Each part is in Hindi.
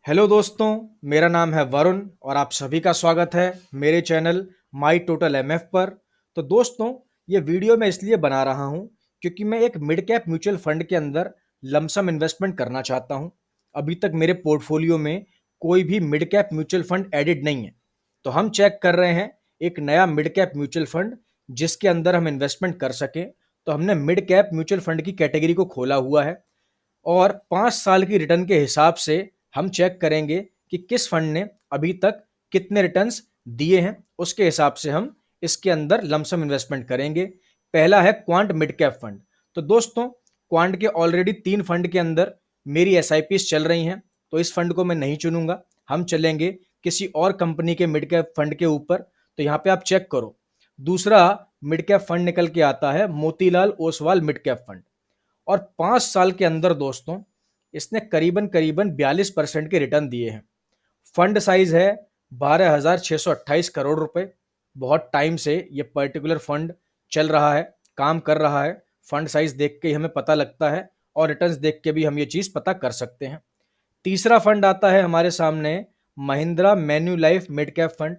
हेलो दोस्तों, मेरा नाम है वरुण और आप सभी का स्वागत है मेरे चैनल माई टोटल एमएफ पर। तो दोस्तों, ये वीडियो मैं इसलिए बना रहा हूँ क्योंकि मैं एक मिड कैप म्यूचुअल फंड के अंदर लमसम इन्वेस्टमेंट करना चाहता हूँ। अभी तक मेरे पोर्टफोलियो में कोई भी mid cap mutual fund added नहीं है। तो हम चेक कर रहे हैं एक नया मिड कैप म्यूचुअल फंड जिसके अंदर हम इन्वेस्टमेंट कर सकें। तो हमने मिड कैप म्यूचुअल फंड की कैटेगरी को खोला हुआ है और 5 साल की रिटर्न के हिसाब से हम चेक करेंगे कि किस फंड ने अभी तक कितने रिटर्न्स दिए हैं। उसके हिसाब से हम इसके अंदर लमसम इन्वेस्टमेंट करेंगे। पहला है क्वांट मिड कैप फंड। तो दोस्तों, क्वांट के ऑलरेडी 3 फंड के अंदर मेरी एस चल रही हैं, तो इस फंड को मैं नहीं चुनूंगा। हम चलेंगे किसी और कंपनी के मिड कैप फंड के ऊपर। तो यहाँ पे आप चेक करो, दूसरा मिड कैप फंड निकल के आता है Motilal Oswal mid cap fund. और 5 साल के अंदर दोस्तों, इसने करीबन करीबन 42% के रिटर्न दिए हैं। फंड साइज है 12,628 करोड़ रुपए। बहुत टाइम से ये पर्टिकुलर फंड चल रहा है, काम कर रहा है। फंड साइज देख के ही हमें पता लगता है और रिटर्न्स देख के भी हम ये चीज पता कर सकते हैं। तीसरा फंड आता है हमारे सामने Mahindra menu life mid cap fund.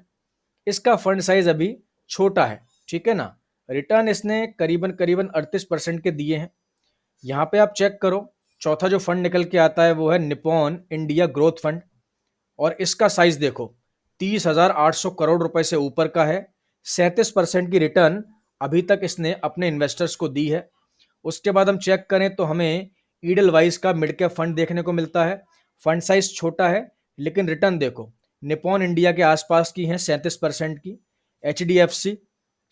इसका फंड साइज अभी छोटा है, ठीक है ना। रिटर्न इसने करीबन करीबन 38% के दिए हैं। यहाँ पे आप चेक करो, चौथा जो फंड निकल के आता है वो है निप्पॉन इंडिया ग्रोथ फंड। और इसका साइज देखो, 30,800 करोड़ रुपए से ऊपर का है। 37% की रिटर्न अभी तक इसने अपने इन्वेस्टर्स को दी है। उसके बाद हम चेक करें तो हमें ईडल वाइज का मिड कैप फंड देखने को मिलता है। फंड साइज छोटा है लेकिन रिटर्न देखो, निप्पॉन इंडिया के आसपास की है 37% की। H D F C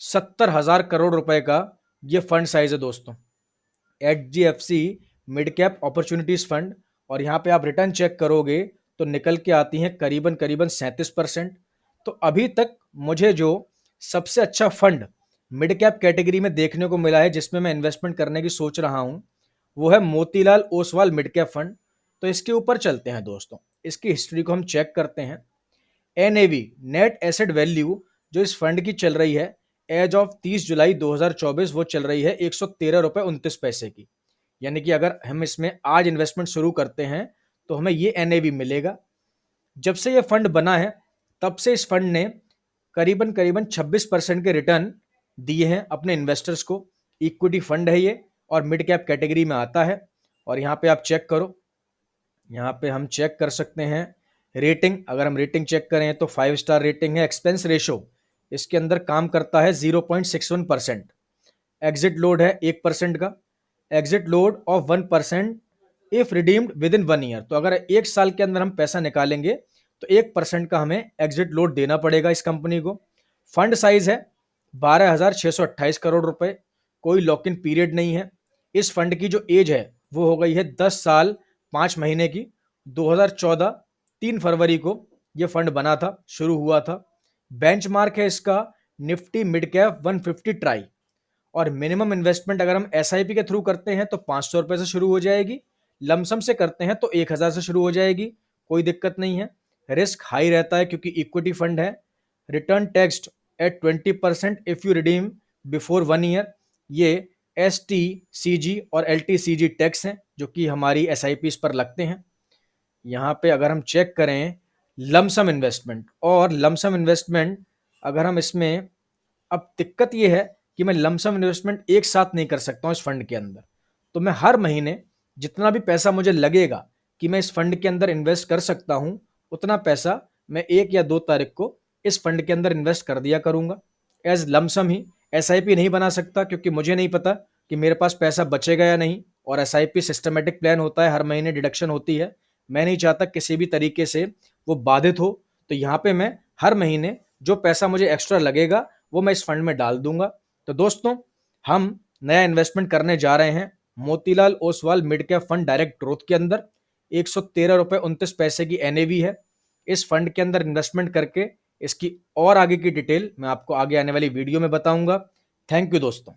70,000 crore रुपए का ये फंड साइज है दोस्तों, HDFC mid cap opportunities fund. और यहाँ पे आप रिटर्न चेक करोगे तो निकल के आती हैं करीबन करीबन 37%। तो अभी तक मुझे जो सबसे अच्छा फंड मिड कैप कैटेगरी में देखने को मिला है जिसमें मैं इन्वेस्टमेंट करने की सोच रहा हूँ, वो है Motilal Oswal mid cap fund. तो इसके ऊपर चलते हैं दोस्तों, इसकी हिस्ट्री को हम चेक करते हैं। NAV नेट एसेट वैल्यू जो इस फंड की चल रही है एज ऑफ 30 जुलाई 2024, वो चल रही है 113 रुपए 29 पैसे की। यानी कि अगर हम इसमें आज इन्वेस्टमेंट शुरू करते हैं तो हमें ये NAV मिलेगा। जब से ये फंड बना है तब से इस फंड ने करीबन करीबन 26% के रिटर्न दिए हैं अपने इन्वेस्टर्स को। इक्विटी फंड है ये और मिड कैप कैटेगरी में आता है। और यहाँ पे आप चेक करो, यहाँ पे हम चेक कर सकते हैं रेटिंग। अगर हम रेटिंग चेक करें तो 5 स्टार रेटिंग है। एक्सपेंस रेशो इसके अंदर काम करता है 0.61%। एग्जिट लोड है 1% का। Exit load of 1% if redeemed with in 1 year. तो अगर 1 साल के अंदर हम पैसा निकालेंगे तो 1% का हमें एग्जिट लोड देना पड़ेगा इस कंपनी को। फंड साइज है 12,628 करोड़ रुपए। कोई लॉक इन पीरियड नहीं है। इस फंड की जो एज है वो हो गई है 10 साल 5 महीने की। 2014 3 फरवरी को यह फंड बना था, शुरू हुआ था। बेंचमार्क है इसका निफ्टी मिड कैप 150 ट्राई। और मिनिमम इन्वेस्टमेंट अगर हम SIP के थ्रू करते हैं तो 500 रुपए से शुरू हो जाएगी। लमसम से करते हैं तो 1,000 से शुरू हो जाएगी, कोई दिक्कत नहीं है। रिस्क हाई रहता है क्योंकि इक्विटी फंड है। Return taxed eight 20% if you redeem before 1 year. ये STCG और LTCG टैक्स हैं जो कि हमारी SIPs पर लगते हैं। यहाँ पे अगर हम चेक करें लमसम इन्वेस्टमेंट और लमसम इन्वेस्टमेंट, अगर हम इसमें, अब दिक्कत ये है कि मैं लमसम इन्वेस्टमेंट एक साथ नहीं कर सकता हूँ इस फंड के अंदर। तो मैं हर महीने जितना भी पैसा मुझे लगेगा कि मैं इस फंड के अंदर इन्वेस्ट कर सकता हूँ, उतना पैसा मैं 1 या 2 तारीख को इस फंड के अंदर इन्वेस्ट कर दिया करूंगा एज लमसम ही। SIP नहीं बना सकता क्योंकि मुझे नहीं पता कि मेरे पास पैसा बचेगा या नहीं। और SIP सिस्टमेटिक प्लान होता है, हर महीने डिडक्शन होती है। मैं नहीं चाहता किसी भी तरीके से वो बाधित हो। तो यहाँ पे मैं हर महीने जो पैसा मुझे एक्स्ट्रा लगेगा वो मैं इस फंड में डाल दूंगा। तो दोस्तों, हम नया इन्वेस्टमेंट करने जा रहे हैं Motilal Oswal mid cap fund direct growth के अंदर। 113 रुपए 29 पैसे की NAV है। इस फंड के अंदर इन्वेस्टमेंट करके इसकी और आगे की डिटेल मैं आपको आगे आने वाली वीडियो में बताऊंगा। थैंक यू दोस्तों।